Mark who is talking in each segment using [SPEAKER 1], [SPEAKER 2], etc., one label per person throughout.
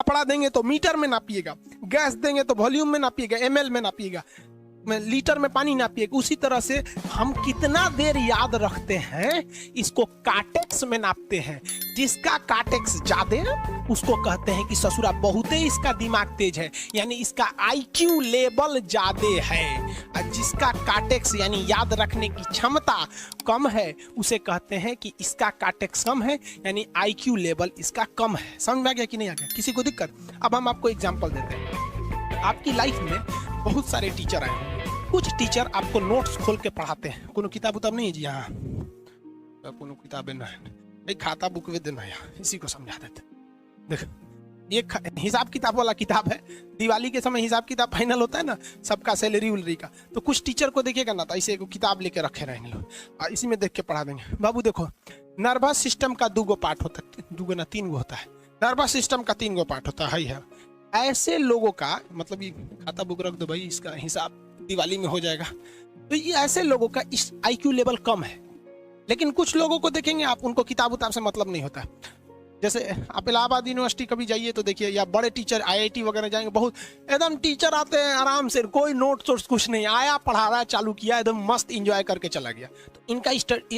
[SPEAKER 1] कपड़ा देंगे तो मीटर में नापिएगा, गैस देंगे तो वॉल्यूम में नापिएगा, एमएल में नापिएगा, लीटर में पानी नापिएगा। उसी तरह से हम कितना देर याद रखते हैं इसको काटेक्स में नापते हैं। जिसका काटेक्स ज्यादा उसको कहते हैं कि ससुरा बहुत ही इसका दिमाग तेज है, यानी इसका आईक्यू लेवल ज्यादा है। और जिसका काटेक्स यानी याद रखने की क्षमता कम है उसे कहते हैं कि इसका काटेक्स कम है, यानी आईक्यू लेवल इसका कम है। समझ में आ गया कि नहीं आ गया? किसी को दिक्कत? अब हम आपको एग्जांपल देते हैं। आपकी लाइफ में बहुत सारे टीचर आए, कुछ टीचर आपको नोट्स खोल के पढ़ाते हैं। कोनो किताब उताब नहीं है जी? हाँ, कोनो किताबें नहीं, खाता बुक वे देना, इसी को समझा देते। देख, ये हिसाब किताब वाला किताब है। दिवाली के समय हिसाब किताब फाइनल होता है ना, सबका सैलरी उलरी का, तो कुछ टीचर को देखिएगा ना, तो ऐसे एक किताब लेके रखे रहेंगे लोग और इसी में देख के पढ़ा देंगे। बाबू देखो, नर्वस सिस्टम का 2 गो पार्ट होता है, 2 गो ना 3 गो होता है। नर्वस सिस्टम का 3 गो पार्ट होता है। ऐसे लोगों का मतलब ये खाता बुक रख दो भाई, इसका हिसाब दिवाली में हो जाएगा। तो ये ऐसे लोगों का इस आईक्यू लेवल कम है। लेकिन कुछ लोगों को देखेंगे आप, उनको किताब उताब से मतलब नहीं होता है। जैसे आप इलाहाबाद यूनिवर्सिटी कभी जाइए तो देखिए, या बड़े टीचर आईआईटी वगैरह जाएंगे, बहुत एकदम टीचर आते हैं आराम से, कोई नोट सोर्स कुछ नहीं, आया पढ़ा रहा है, चालू किया, एकदम मस्त एंजॉय करके चला गया। तो इनका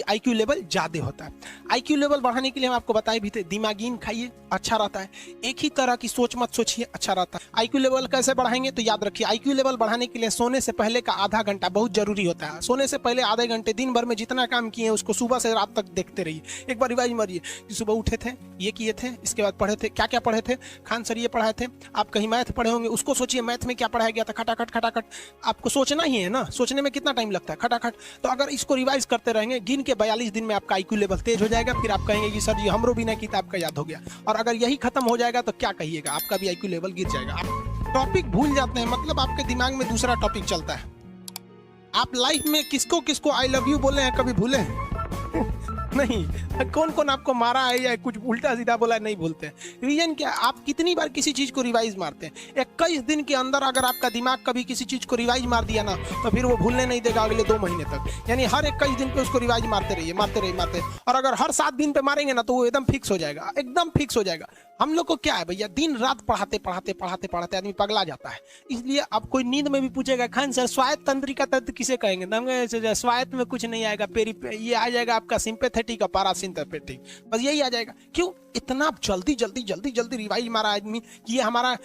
[SPEAKER 1] आईक्यू लेवल ज्यादा होता है। आईक्यू लेवल बढ़ाने के लिए हम आपको बताए भी थे, दिमागीन खाइए, अच्छा रहता है। एक ही तरह की सोच मत सोचिए, अच्छा रहता है। आईक्यू लेवल कैसे बढ़ाएंगे? तो याद रखिए, आईक्यू लेवल बढ़ाने के लिए सोने से पहले का आधा घंटा बहुत जरूरी होता है। सोने से पहले आधे घंटे दिन भर में जितना काम किए उसको सुबह से रात तक देखते रहिए। एक बार रिवाइज मारिए कि सुबह उठे थे, ये किए थे, इसके बाद पढ़े थे, क्या क्या पढ़े थे। खान सर ये पढ़ाए थे, आप कहीं मैथ पढ़े होंगे, उसको सोचिए मैथ में क्या पढ़ाया गया था। खटाखट खटाखट आपको सोचना ही है ना, सोचने में कितना टाइम लगता है, खटाखट। तो अगर इसको रिवाइज करते रहेंगे, गिन के 42 दिन में आपका आईक्यू लेवल तेज हो जाएगा। फिर आप कहेंगे कि सर जी हमरो बिना किताब का याद हो गया। और अगर यही खत्म हो जाएगा तो क्या कहिएगा, आपका भी आईक्यू लेवल गिर जाएगा। आप टॉपिक भूल जाते हैं, मतलब आपके दिमाग में दूसरा टॉपिक चलता है। आप लाइफ में किसको किसको आई लव यू बोले हैं, कभी भूले नहीं? कौन कौन आपको मारा है या कुछ उल्टा सीधा बोला है, नहीं भूलते। रीजन क्या? आप कितनी बार किसी चीज को रिवाइज मारते हैं। 21 दिन के अंदर अगर आपका दिमाग कभी किसी चीज को रिवाइज मार दिया ना, तो फिर वो भूलने नहीं देगा अगले 2 महीने तक। यानी हर 21 दिन पे उसको रिवाइज मारते रहिए, मारते रहिए, मारते। और अगर हर 7 दिन पे मारेंगे ना, तो वो एकदम फिक्स हो जाएगा, एकदम फिक्स हो जाएगा। हम लोग को क्या है भैया, दिन रात पढ़ाते पढ़ाते पढ़ाते पढ़ाते आदमी पगला जाता है। इसलिए अब कोई नींद में भी पूछेगा, खान सर स्वायत्त तंत्रिका तंत्र किसे कहेंगे? स्वायत्त में कुछ नहीं आएगा, ये आ जाएगा आपका सिंपैथेटिक और पैरासिम्पैथेटिक, बस यही आ जाएगा। क्यों इतना जल्दी जल्दी जल्दी जल्दी रिवाइज मारा आदमी कि ये हमारा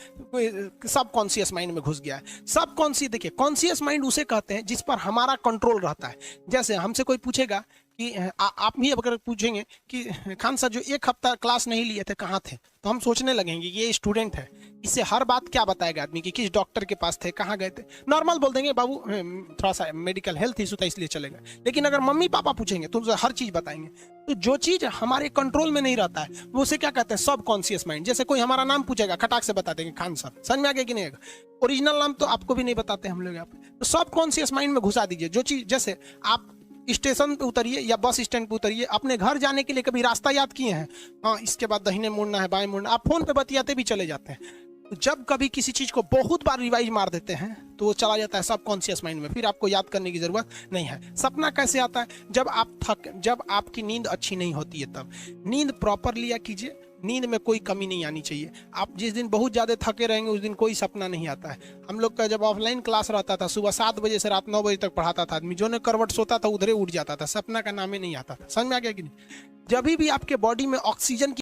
[SPEAKER 1] सब कॉन्शियस माइंड में घुस गया है। सब कॉन्शियस, देखिए कॉन्शियस माइंड उसे कहते हैं जिस पर हमारा कंट्रोल रहता है। जैसे हमसे कोई पूछेगा कि आप ही अगर पूछेंगे कि खान सर जो 1 हफ्ता क्लास नहीं लिए थे कहाँ थे, तो हम सोचने लगेंगे ये स्टूडेंट है, इससे हर बात क्या बताएगा आदमी कि किस डॉक्टर के पास थे, कहाँ गए थे। नॉर्मल बोल देंगे बाबू थोड़ा सा मेडिकल हेल्थ इशू था इसलिए चले गए। लेकिन अगर मम्मी पापा पूछेंगे तो हर चीज बताएंगे। तो जो चीज हमारे कंट्रोल में नहीं रहता है वो उसे क्या कहते हैं, सब कॉन्शियस माइंड। जैसे कोई हमारा नाम पूछेगा, खटाक से बता देंगे खान सर, समझ में आ गया कि नहीं आएगा? ओरिजिनल नाम तो आपको भी नहीं बताते हम लोग यहाँ पे। तो सब कॉन्शियस माइंड में घुसा दीजिए। जो चीज, जैसे आप स्टेशन पे उतरिए या बस स्टैंड पे उतरिए, अपने घर जाने के लिए कभी रास्ता याद किए हैं? हाँ, इसके बाद दाहिने मुड़ना है, बाएं मुड़ना, आप फोन पे बतियाते भी चले जाते हैं। तो जब कभी किसी चीज को बहुत बार रिवाइज मार देते हैं तो वो चला जाता है सब कॉन्शियस माइंड में, फिर आपको याद करने की जरूरत नहीं है। सपना कैसे आता है? जब आपकी नींद अच्छी नहीं होती है तब। नींद प्रॉपर लिया कीजिए, नींद में कोई कमी नहीं आनी चाहिए। आप जिस दिन बहुत ज्यादा थके रहेंगे उस दिन कोई सपना नहीं आता है। हम लोग का जब ऑफलाइन क्लास रहता था, सुबह 7 बजे से रात 9 बजे तक पढ़ाता था आदमी, जो ने करवट सोता था उधरे उठ जाता था, सपना का नाम ही नहीं आता था। समझ में आ गया कि नहीं? जब भी आपके बॉडी में ऑक्सीजन की